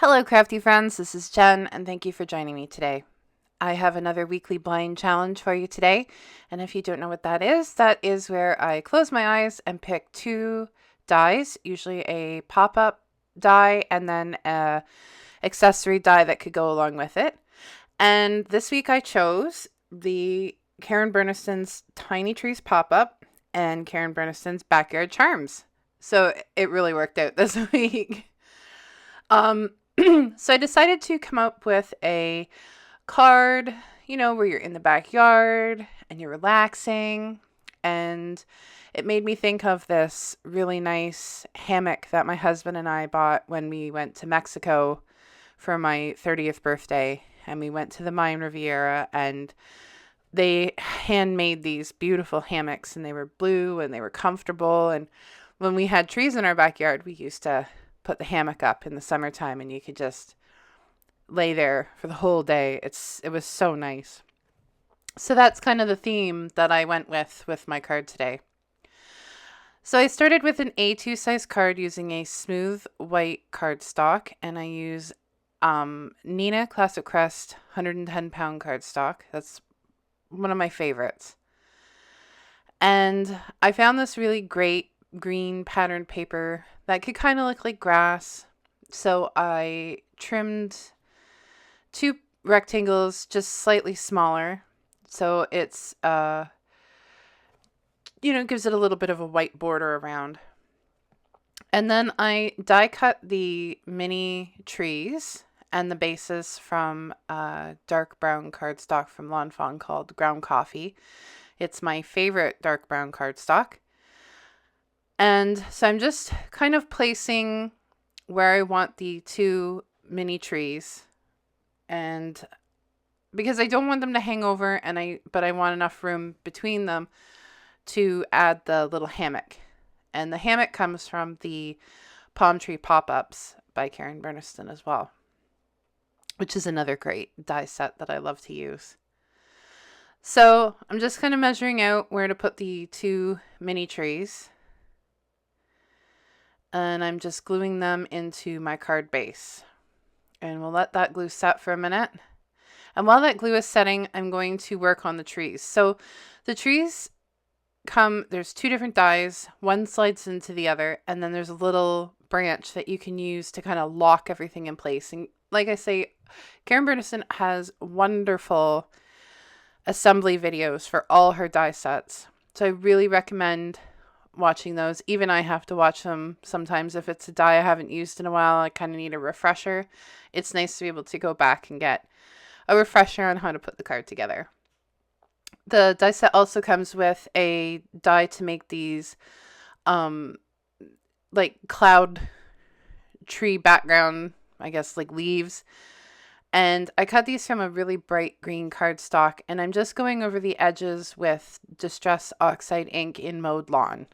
Hello, crafty friends. This is Jen, and thank you for joining me today. I have another weekly blind challenge for you today, and if you don't know what that is where I close my eyes and pick two dies, usually a pop-up die and then a accessory die that could go along with it. And this week I chose the Karen Burniston's Tiny Trees pop-up and Karen Burniston's Backyard Charms. So it really worked out this week. So I decided to come up with a card, where you're in the backyard and you're relaxing. And it made me think of this really nice hammock that my husband and I bought when we went to Mexico for my 30th birthday. And we went to the Mayan Riviera and they handmade these beautiful hammocks and they were blue and they were comfortable. And when we had trees in our backyard, we used to put the hammock up in the summertime and you could just lay there for the whole day. It was so nice. So that's kind of the theme that I went with my card today. So I started with an A2 size card using a smooth white cardstock, and I use Neenah Classic Crest 110-pound cardstock. That's one of my favorites. And I found this really great green patterned paper that could kind of look like grass. So I trimmed two rectangles just slightly smaller. So it's, gives it a little bit of a white border around. And then I die cut the mini trees and the bases from dark brown cardstock from Fawn called Ground Coffee. It's my favorite dark brown cardstock. And so I'm just kind of placing where I want the two mini trees. And because I don't want them to hang over but I want enough room between them to add the little hammock. And the hammock comes from the Palm Tree Pop-Ups by Karen Burniston as well, which is another great die set that I love to use. So I'm just kind of measuring out where to put the two mini trees. And I'm just gluing them into my card base. And we'll let that glue set for a minute. And while that glue is setting, I'm going to work on the trees. So the trees there's two different dies. One slides into the other, and then there's a little branch that you can use to kind of lock everything in place. And like I say, Karen Burniston has wonderful assembly videos for all her die sets. So I really recommend watching those. Even I have to watch them sometimes if it's a die I haven't used in a while. I kind of need a refresher. It's nice to be able to go back and get a refresher on how to put the card together. The die set also comes with a die to make these like cloud tree background, I guess, like leaves. And I cut these from a really bright green cardstock, and I'm just going over the edges with Distress Oxide ink in Mowed Lawn,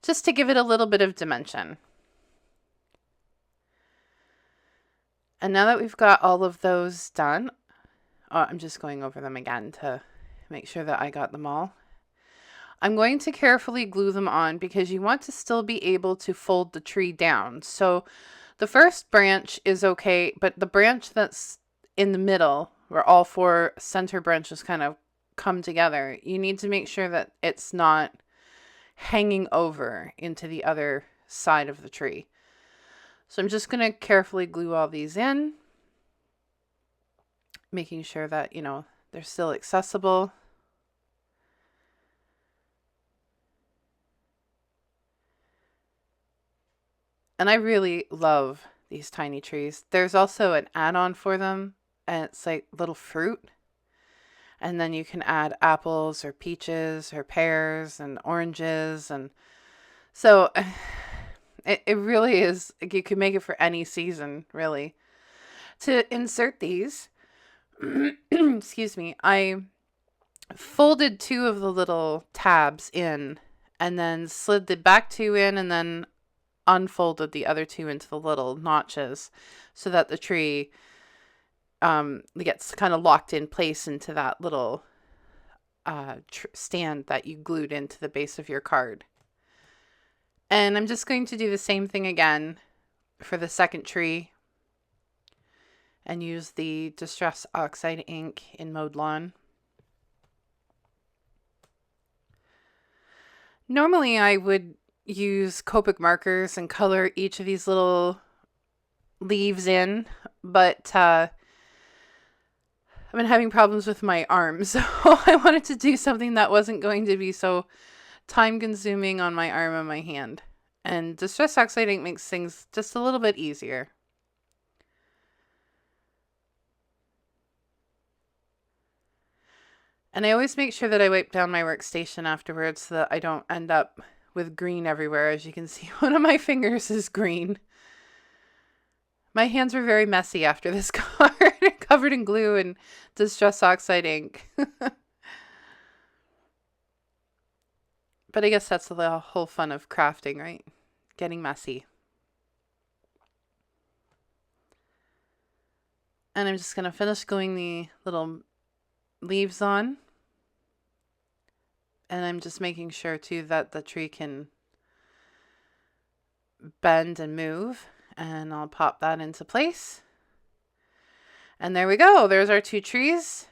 just to give it a little bit of dimension. And now that we've got all of those done, I'm just going over them again to make sure that I got them all. I'm going to carefully glue them on because you want to still be able to fold the tree down. So the first branch is okay, but the branch that's in the middle, where all four center branches kind of come together, you need to make sure that it's not hanging over into the other side of the tree. So I'm just going to carefully glue all these in, making sure that, they're still accessible. And I really love these tiny trees. There's also an add-on for them, and it's like little fruit. And then you can add apples or peaches or pears and oranges. And so it really is, you can make it for any season, really. To insert these, excuse me, I folded two of the little tabs in and then slid the back two in and then unfolded the other two into the little notches so that the tree gets kind of locked in place into that little stand that you glued into the base of your card. And I'm just going to do the same thing again for the second tree. and use the Distress Oxide ink in Mowed Lawn. Normally I would use Copic markers and color each of these little leaves in, but I've been having problems with my arms, so I wanted to do something that wasn't going to be so time consuming on my arm and my hand. And Distress Oxide ink makes things just a little bit easier. And I always make sure that I wipe down my workstation afterwards so that I don't end up with green everywhere. As you can see, one of my fingers is green. My hands were very messy after this card, covered in glue and Distress Oxide ink. But I guess that's the whole fun of crafting, right? Getting messy. And I'm just going to finish gluing the little leaves on. And I'm just making sure too that the tree can bend and move. And I'll pop that into place. And there we go. There's our two trees.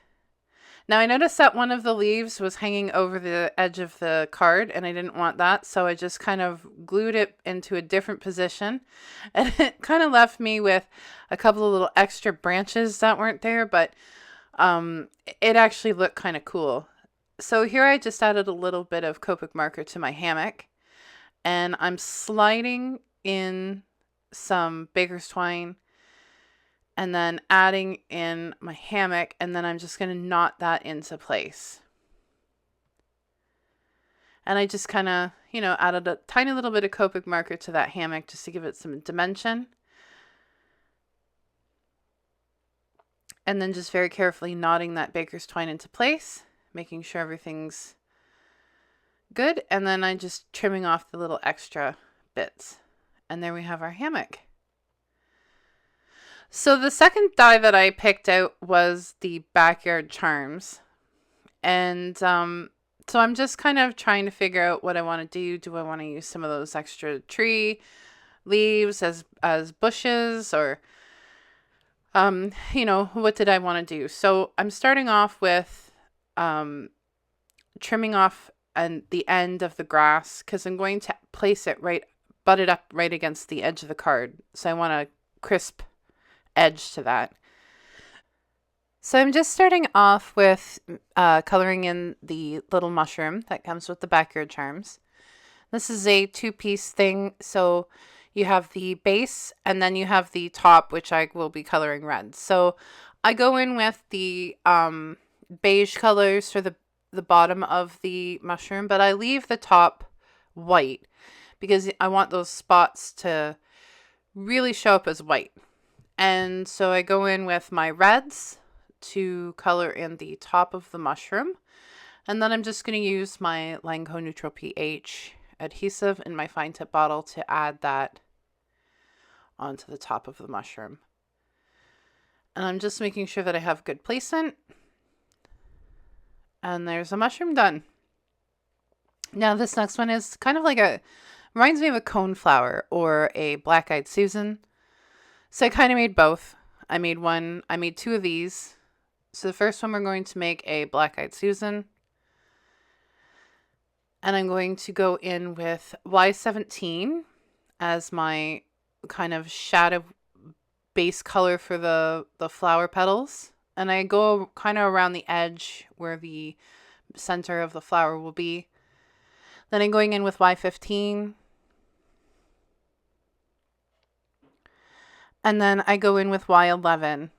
Now I noticed that one of the leaves was hanging over the edge of the card and I didn't want that. So I just kind of glued it into a different position. And it kind of left me with a couple of little extra branches that weren't there, but it actually looked kind of cool. So here I just added a little bit of Copic marker to my hammock. And I'm sliding in some baker's twine and then adding in my hammock, and then I'm just going to knot that into place. And I just kind of, added a tiny little bit of Copic marker to that hammock just to give it some dimension. And then just very carefully knotting that baker's twine into place, making sure everything's good. And then I'm just trimming off the little extra bits. And there we have our hammock. So the second die that I picked out was the Backyard Charms. And so I'm just kind of trying to figure out what I want to do. Do I want to use some of those extra tree leaves as bushes, or what did I want to do? So I'm starting off with trimming off the end of the grass, because I'm going to place it butted up right against the edge of the card. So I want a crisp edge to that. So I'm just starting off with coloring in the little mushroom that comes with the Backyard Charms. This is a two-piece thing, so you have the base and then you have the top, which I will be coloring red. So I go in with the beige colors for the bottom of the mushroom, but I leave the top white because I want those spots to really show up as white. And so I go in with my reds to color in the top of the mushroom. And then I'm just going to use my Lineco Neutral pH adhesive in my fine tip bottle to add that onto the top of the mushroom. And I'm just making sure that I have good placement. And there's a mushroom done. Now this next one is kind of like reminds me of a coneflower or a black-eyed Susan. So I kind of made both. I made two of these. So the first one we're going to make a black-eyed Susan. And I'm going to go in with Y17 as my kind of shadow base color for the flower petals. And I go kind of around the edge where the center of the flower will be. Then I'm going in with Y15. And then I go in with Y11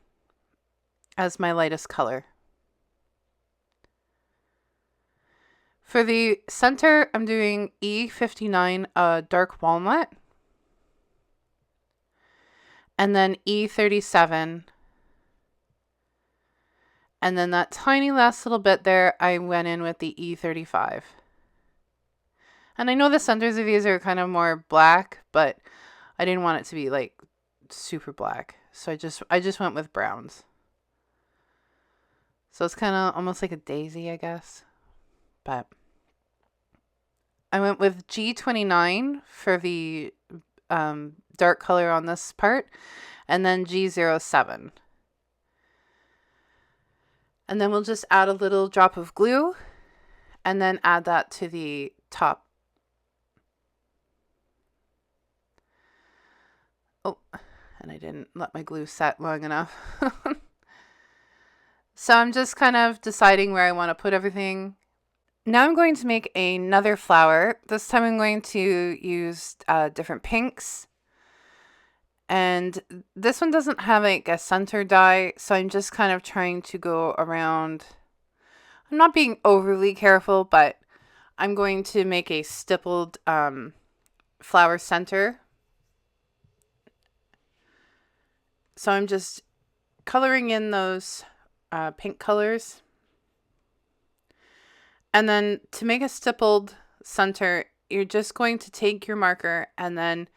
as my lightest color. For the center, I'm doing E59 dark walnut. And then E37. And then that tiny last little bit there, I went in with the E35. And I know the centers of these are kind of more black, but I didn't want it to be like super black, so I just went with browns. So it's kind of almost like a daisy, I guess, but I went with G29 for the dark color on this part, and then G07. And then we'll just add a little drop of glue and then add that to the top. Oh, and I didn't let my glue set long enough. So I'm just kind of deciding where I want to put everything. Now I'm going to make another flower. This time I'm going to use different pinks. And this one doesn't have like a center die, so I'm just kind of trying to go around. I'm not being overly careful, but I'm going to make a stippled flower center. So I'm just coloring in those pink colors. And then to make a stippled center, you're just going to take your marker and then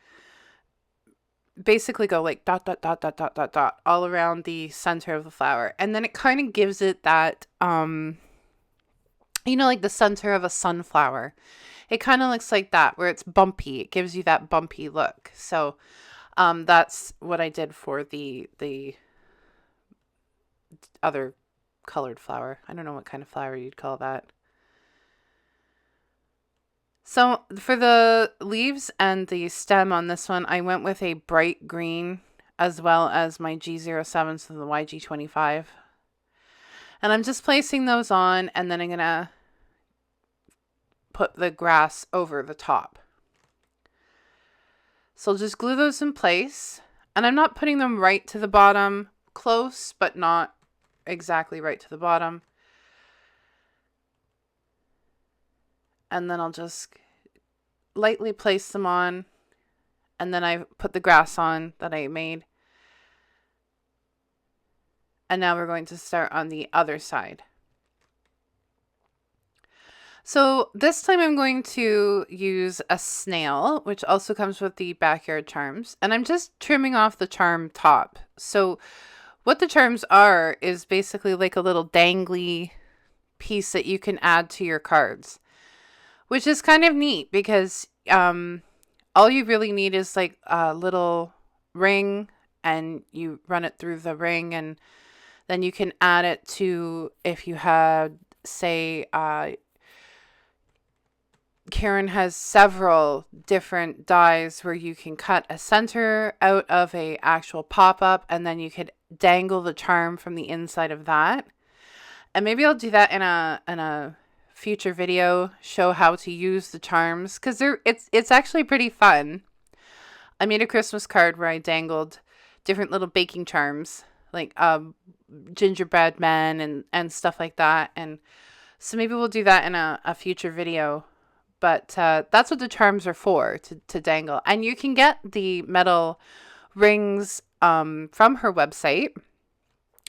basically go like dot, dot, dot, dot, dot, dot, dot all around the center of the flower. And then it kind of gives it that, you know, like the center of a sunflower. It kind of looks like that, where it's bumpy. It gives you that bumpy look. So that's what I did for the other colored flower. I don't know what kind of flower you'd call that. So for the leaves and the stem on this one, I went with a bright green as well as my G07s and the YG25. And I'm just placing those on, and then I'm going to put the grass over the top. So I'll just glue those in place. And I'm not putting them right to the bottom, close, but not exactly right to the bottom. And then I'll just lightly place them on. And then I put the grass on that I made. And now we're going to start on the other side. So this time I'm going to use a snail, which also comes with the backyard charms. And I'm just trimming off the charm top. So what the charms are is basically like a little dangly piece that you can add to your cards, which is kind of neat because all you really need is like a little ring, and you run it through the ring, and then you can add it to, if you had, say, Karen has several different dies where you can cut a center out of a actual pop-up, and then you could dangle the charm from the inside of that. And maybe I'll do that in a future video, show how to use the charms, because it's actually pretty fun. I made a Christmas card where I dangled different little baking charms, like gingerbread men and stuff like that. And so maybe we'll do that in a future video. But that's what the charms are for, to dangle. And you can get the metal rings from her website,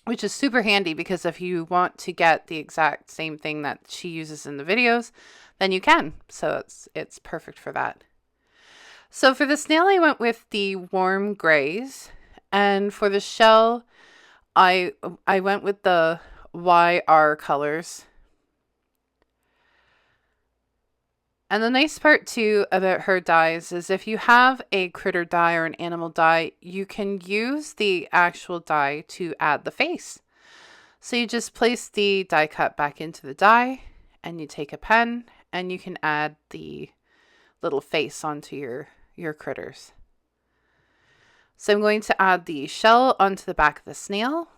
which is super handy, because if you want to get the exact same thing that she uses in the videos, then you can. So it's perfect for that. So for the snail, I went with the warm grays. And for the shell, I went with the YR colors. And the nice part too about her dies is if you have a critter die or an animal die, you can use the actual die to add the face. So you just place the die cut back into the die, and you take a pen and you can add the little face onto your critters. So I'm going to add the shell onto the back of the snail.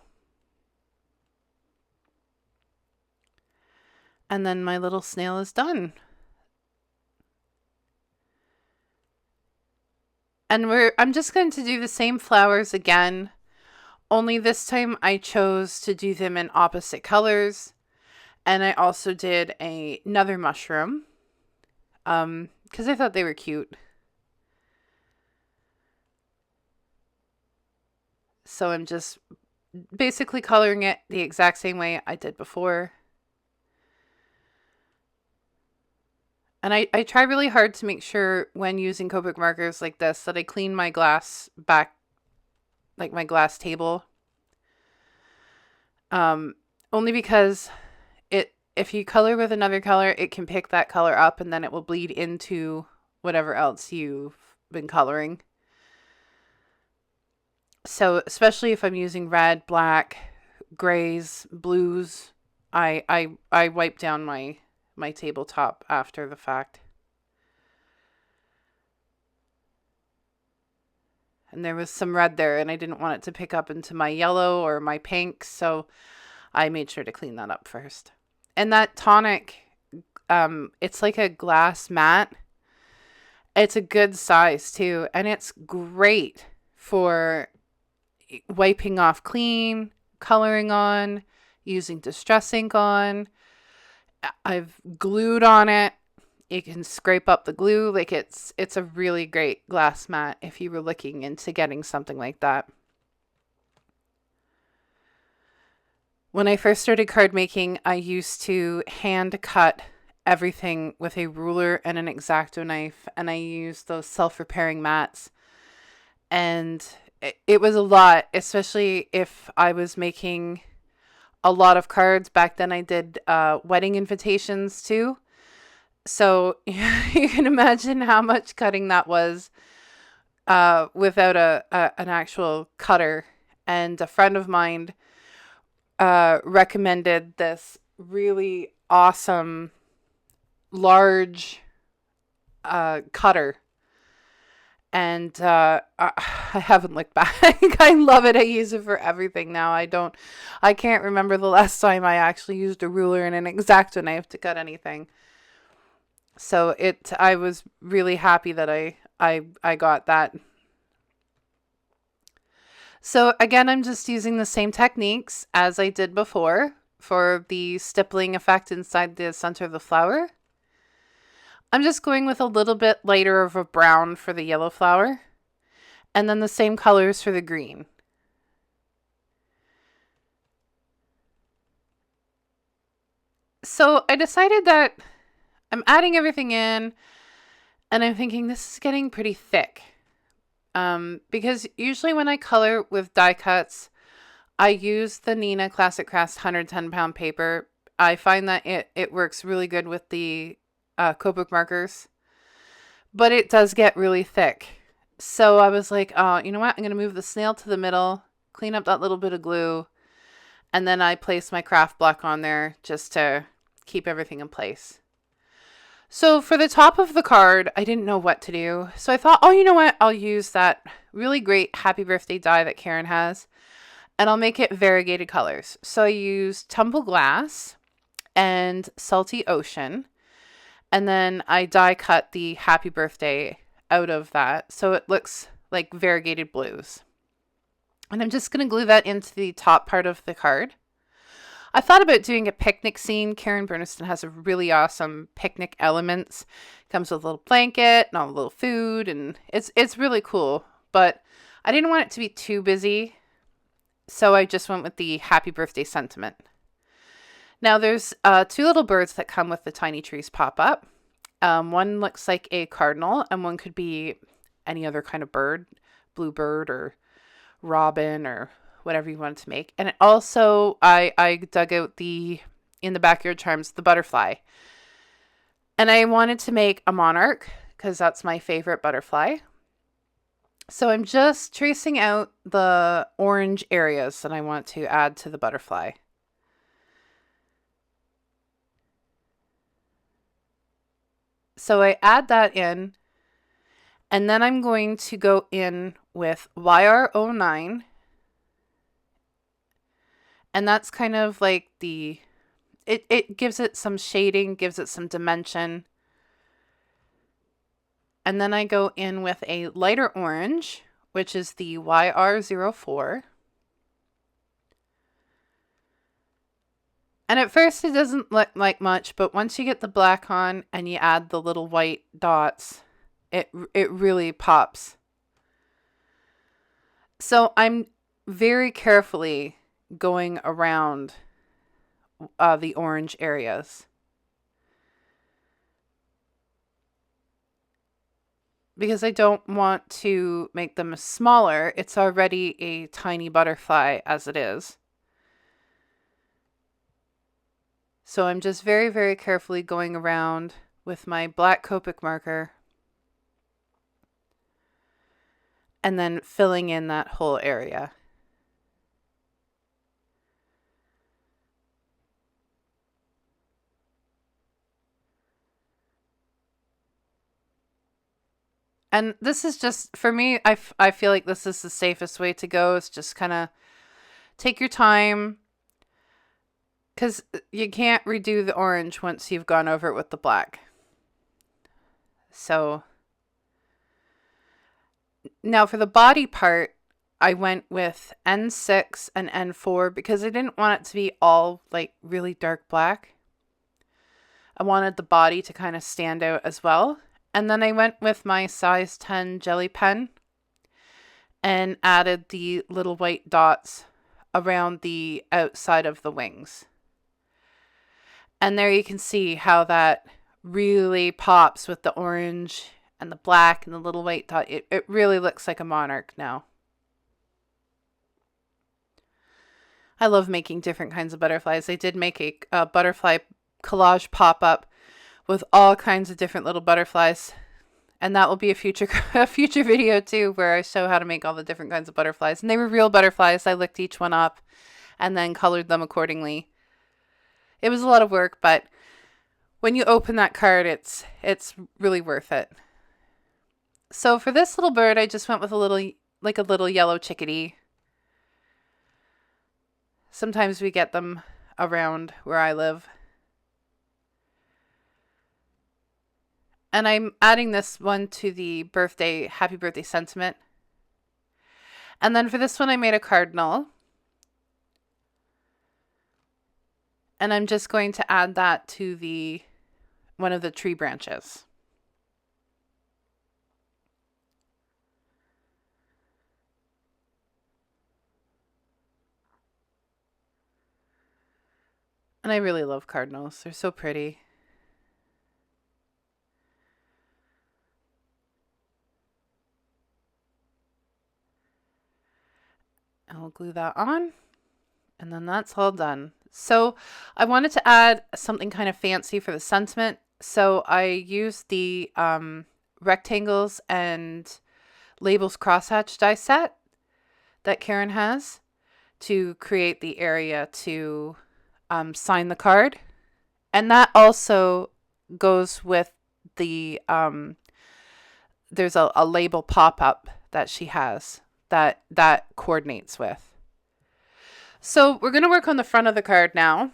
And then my little snail is done. And I'm just going to do the same flowers again, only this time I chose to do them in opposite colors. And I also did another mushroom, because I thought they were cute. So I'm just basically coloring it the exact same way I did before. And I try really hard to make sure when using Copic markers like this that I clean my glass back, like my glass table. Only because if you color with another color, it can pick that color up and then it will bleed into whatever else you've been coloring. So especially if I'm using red, black, grays, blues, I wiped down my tabletop after the fact. And there was some red there, and I didn't want it to pick up into my yellow or my pink, so I made sure to clean that up first. And that tonic, it's like a glass mat. It's a good size too, and it's great for wiping off clean, coloring on, using distress ink on. I've glued on it. You can scrape up the glue. Like it's a really great glass mat if you were looking into getting something like that. When I first started card making, I used to hand cut everything with a ruler and an X-Acto knife, and I used those self-repairing mats. And it was a lot, especially if I was making a lot of cards. Back then I did wedding invitations too. So you can imagine how much cutting that was without an actual cutter. And a friend of mine recommended this really awesome large cutter. And I haven't looked back. I love it. I use it for everything now. I can't remember the last time I actually used a ruler and an X-Acto knife to cut anything. So I was really happy that I got that. So again, I'm just using the same techniques as I did before for the stippling effect inside the center of the flower. I'm just going with a little bit lighter of a brown for the yellow flower, and then the same colors for the green. So I decided that I'm adding everything in, and I'm thinking this is getting pretty thick. Because usually when I color with die cuts, I use the Neenah Classic Crest 110 pound paper. I find that it works really good with the Copic markers, but it does get really thick. So I was like, oh, you know what? I'm going to move the snail to the middle, clean up that little bit of glue, and then I place my craft block on there just to keep everything in place. So for the top of the card, I didn't know what to do. So I thought, oh, you know what? I'll use that really great happy birthday die that Karen has, and I'll make it variegated colors. So I used Tumbled Glass and Salty Ocean. And then I die cut the happy birthday out of that. So it looks like variegated blues. And I'm just going to glue that into the top part of the card. I thought about doing a picnic scene. Karen Burniston has a really awesome picnic elements. It comes with a little blanket and all the little food. And it's really cool. But I didn't want it to be too busy. So I just went with the happy birthday sentiment. Now there's two little birds that come with the tiny trees pop up. One looks like a cardinal, and one could be any other kind of bird, bluebird or robin or whatever you wanted to make. And it also, I dug out in the backyard charms, the butterfly. And I wanted to make a monarch because that's my favorite butterfly. So I'm just tracing out the orange areas that I want to add to the butterfly. So I add that in, and then I'm going to go in with YR09, and that's kind of like it gives it some shading, gives it some dimension. And then I go in with a lighter orange, which is the YR04. And at first it doesn't look like much, but once you get the black on and you add the little white dots, it really pops. So I'm very carefully going around the orange areas. Because I don't want to make them smaller. It's already a tiny butterfly as it is. So I'm just very, very carefully going around with my black Copic marker and then filling in that whole area. And this is just, for me, I feel like this is the safest way to go, is just kind of take your time, because you can't redo the orange once you've gone over it with the black. So now for the body part, I went with N6 and N4 because I didn't want it to be all like really dark black. I wanted the body to kind of stand out as well. And then I went with my size 10 jelly pen and added the little white dots around the outside of the wings. And there you can see how that really pops with the orange and the black and the little white dot. It really looks like a monarch now. I love making different kinds of butterflies. I did make a butterfly collage pop-up with all kinds of different little butterflies. And that will be a future video too, where I show how to make all the different kinds of butterflies. And they were real butterflies. I licked each one up and then colored them accordingly. It was a lot of work, but when you open that card, it's really worth it. So for this little bird, I just went with a little yellow chickadee. Sometimes we get them around where I live. And I'm adding this one to the happy birthday sentiment. And then for this one, I made a cardinal. And I'm just going to add that to one of the tree branches. And I really love cardinals. They're so pretty. I'll glue that on. And then that's all done. So I wanted to add something kind of fancy for the sentiment. So I used the rectangles and labels crosshatch die set that Karen has to create the area to sign the card. And that also goes with the, there's a label pop-up that she has that coordinates with. So we're going to work on the front of the card now.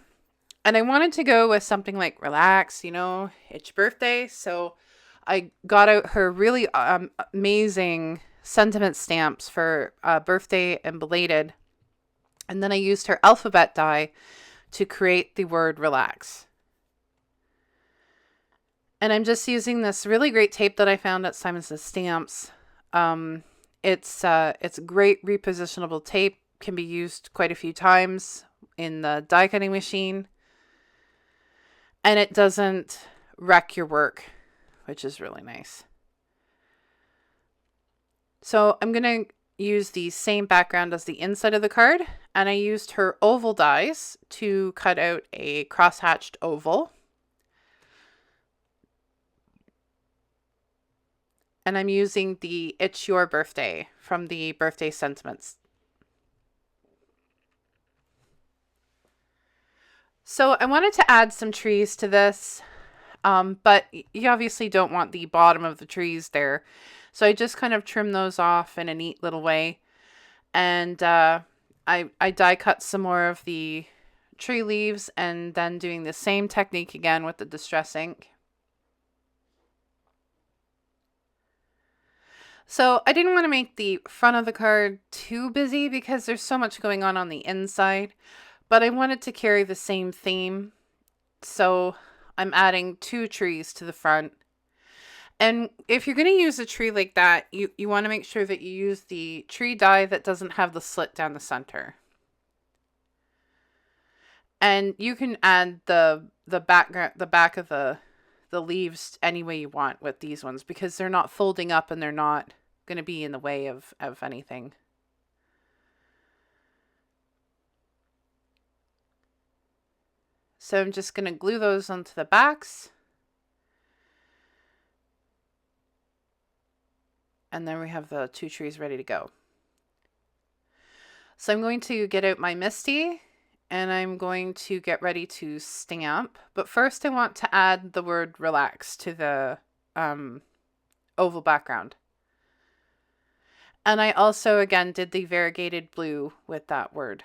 And I wanted to go with something like relax, it's your birthday. So I got out her really amazing sentiment stamps for birthday and belated. And then I used her alphabet die to create the word relax. And I'm just using this really great tape that I found at Simon Says Stamps. It's great repositionable tape. Can be used quite a few times in the die cutting machine. And it doesn't wreck your work, which is really nice. So I'm going to use the same background as the inside of the card. And I used her oval dies to cut out a cross-hatched oval. And I'm using the It's Your Birthday from the birthday sentiments. So I wanted to add some trees to this, but you obviously don't want the bottom of the trees there. So I just kind of trim those off in a neat little way. And I die cut some more of the tree leaves and then doing the same technique again with the distress ink. So I didn't want to make the front of the card too busy because there's so much going on the inside. But I wanted to carry the same theme, so I'm adding 2 trees to the front. And if you're going to use a tree like that, you want to make sure that you use the tree die that doesn't have the slit down the center. And you can add the back of the leaves any way you want with these ones because they're not folding up and they're not going to be in the way of anything. So I'm just going to glue those onto the backs. And then we have the 2 trees ready to go. So I'm going to get out my Misty and I'm going to get ready to stamp. But first I want to add the word relax to the oval background. And I also, again, did the variegated blue with that word.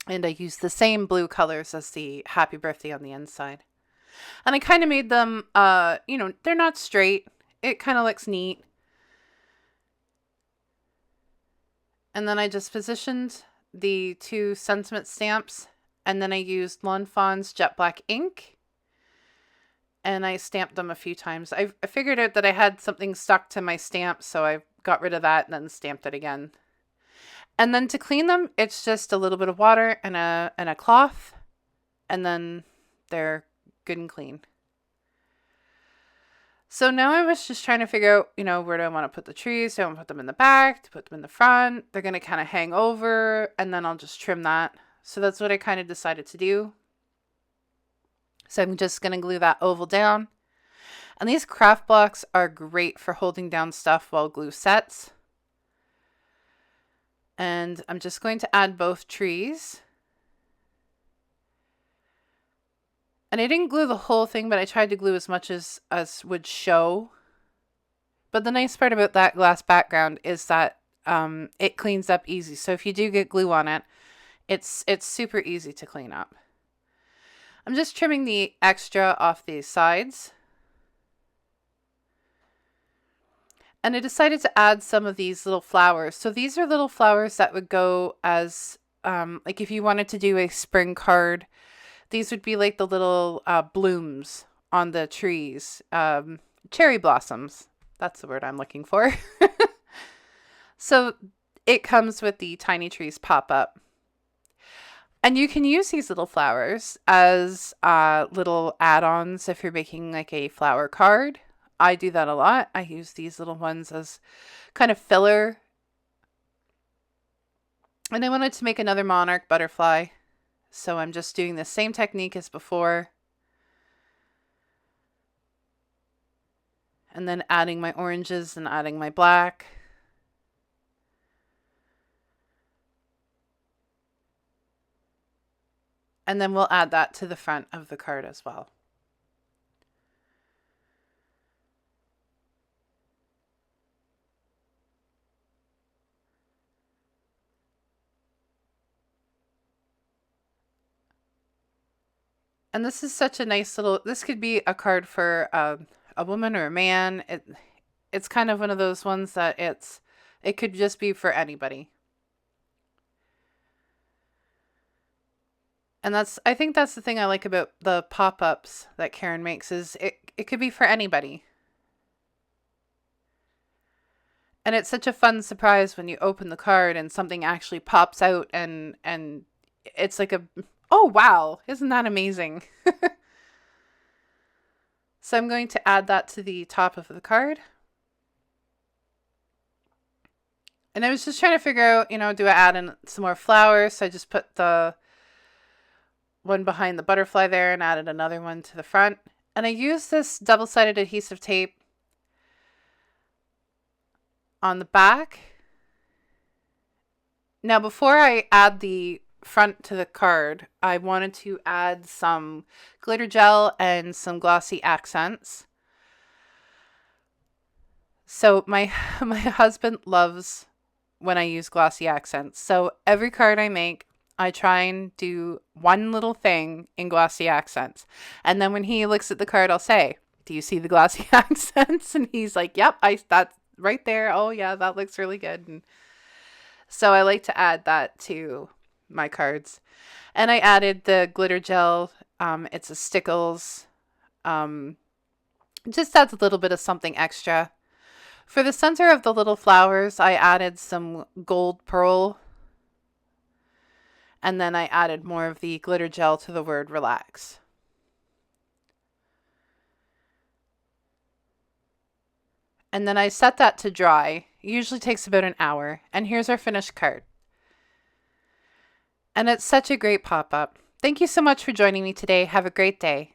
And I used the same blue colors as the happy birthday on the inside. And I kind of made them, they're not straight. It kind of looks neat. And then I just positioned the 2 sentiment stamps. And then I used Lawn Fawn's jet black ink. And I stamped them a few times. I figured out that I had something stuck to my stamp, so I got rid of that and then stamped it again. And then to clean them, it's just a little bit of water and a cloth, and then they're good and clean. So now I was just trying to figure out, where do I want to put the trees? Do I want to put them in the back? Do I put them in the front? They're going to kind of hang over, and then I'll just trim that. So that's what I kind of decided to do. So I'm just going to glue that oval down. And these craft blocks are great for holding down stuff while glue sets. And I'm just going to add both trees. And I didn't glue the whole thing, but I tried to glue as much as would show. But the nice part about that glass background is that it cleans up easy. So if you do get glue on it, it's super easy to clean up. I'm just trimming the extra off these sides. And I decided to add some of these little flowers. So these are little flowers that would go as, like if you wanted to do a spring card, these would be like the little blooms on the trees. Cherry blossoms. That's the word I'm looking for. So it comes with the Tiny Trees pop-up. And you can use these little flowers as little add-ons if you're making like a flower card. I do that a lot. I use these little ones as kind of filler. And I wanted to make another monarch butterfly. So I'm just doing the same technique as before. And then adding my oranges and adding my black. And then we'll add that to the front of the card as well. And this is such a nice little, this could be a card for a woman or a man. It's kind of one of those ones that it could just be for anybody. And I think that's the thing I like about the pop-ups that Karen makes is it could be for anybody. And it's such a fun surprise when you open the card and something actually pops out and it's like oh wow, isn't that amazing? So I'm going to add that to the top of the card. And I was just trying to figure out, do I add in some more flowers? So I just put the one behind the butterfly there and added another one to the front. And I used this double-sided adhesive tape on the back. Now, before I add the front to the card, I wanted to add some glitter gel and some glossy accents. So my husband loves when I use glossy accents. So every card I make, I try and do one little thing in glossy accents. And then when he looks at the card, I'll say, "Do you see the glossy accents?" And he's like, "Yep, that's right there. Oh yeah, that looks really good." And so I like to add that to my cards. And I added the glitter gel. It's a Stickles. Just adds a little bit of something extra. For the center of the little flowers, I added some gold pearl. And then I added more of the glitter gel to the word relax. And then I set that to dry. It usually takes about an hour. And here's our finished card. And it's such a great pop-up. Thank you so much for joining me today. Have a great day.